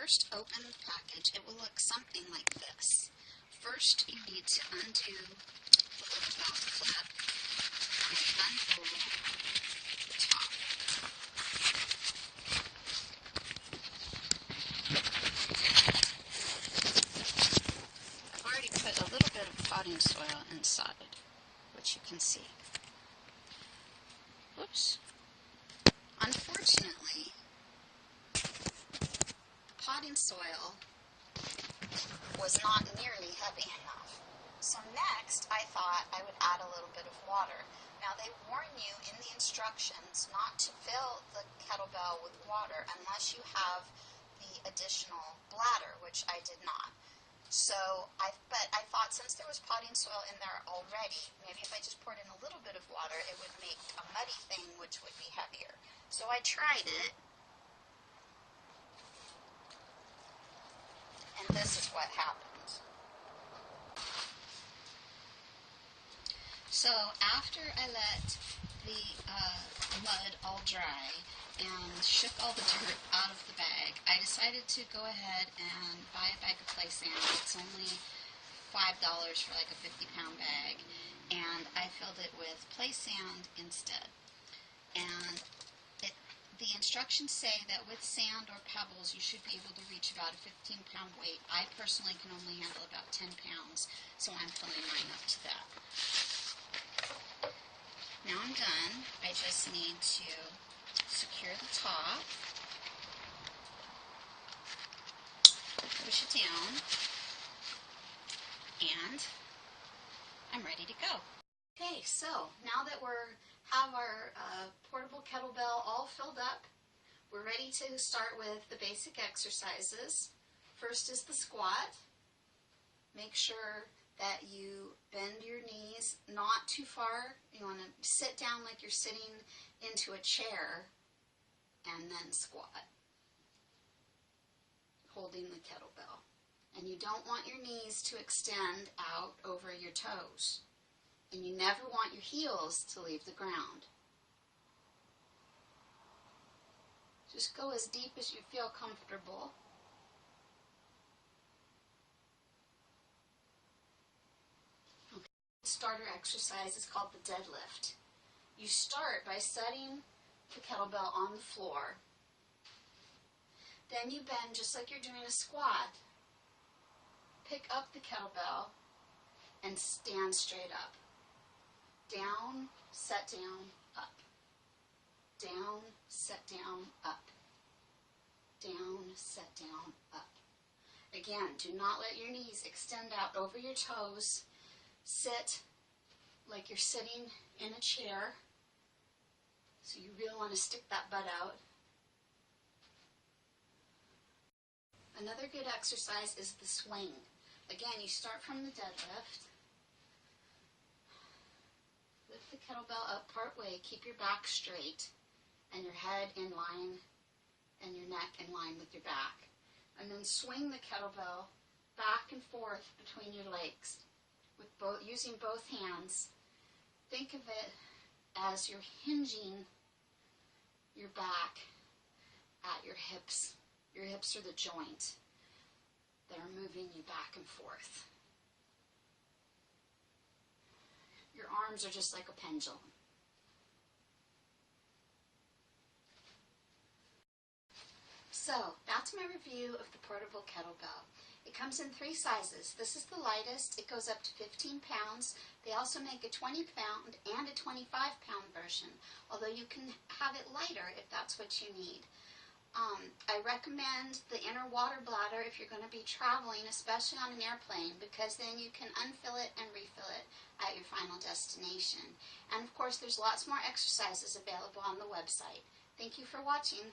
first open the package, it will look something like this. First, you need to undo the little valve flap and unfold the top. I've already put a little bit of potting soil inside, which you can see. Whoops. Unfortunately, potting soil was not nearly heavy enough. So next, I thought I would add a little bit of water. Now they warn you in the instructions not to fill the kettlebell with water unless you have the additional bladder, which I did not. But I thought since there was potting soil in there already, maybe if I just poured in a little bit of water, it would make a muddy thing, which would be heavier. So I tried it, and this is what happened. So after I let the mud all dry and shook all the dirt out of the bag, I decided to go ahead and buy a bag of play sand. It's only $5 for like a 50-pound bag, and I filled it with play sand instead. And the instructions say that with sand or pebbles you should be able to reach about a 15-pound weight. I personally can only handle about 10 pounds, so I'm filling mine up to that. Now I'm done. I just need to secure the top, push it down, and I'm ready to go. Okay, so now that we have our portable kettlebell all filled up, we're ready to start with the basic exercises. First is the squat. Make sure that you bend your knees not too far. You want to sit down like you're sitting into a chair and then squat, holding the kettlebell. And you don't want your knees to extend out over your toes. And you never want your heels to leave the ground. Just go as deep as you feel comfortable. Okay. The starter exercise is called the deadlift. You start by setting the kettlebell on the floor. Then you bend just like you're doing a squat. Pick up the kettlebell and stand straight up. Down, set down, up. Down, set down, up. Down, set down, up. Again, do not let your knees extend out over your toes. Sit like you're sitting in a chair. So you really want to stick that butt out. Another good exercise is the swing. Again, you start from the deadlift. Lift the kettlebell up part way. Keep your back straight and your head in line and your neck in line with your back. And then swing the kettlebell back and forth between your legs with using both hands. Think of it as you're hinging your back at your hips. Your hips are the joint that are moving you back and forth. Your arms are just like a pendulum. So that's my review of the portable kettlebell. It comes in 3 sizes. This is the lightest. It goes up to 15 pounds. They also make a 20-pound and a 25-pound version, although you can have it lighter if that's what you need. I recommend the inner water bladder if you're going to be traveling, especially on an airplane, because then you can unfill it and refill it at your final destination. And of course, there's lots more exercises available on the website. Thank you for watching.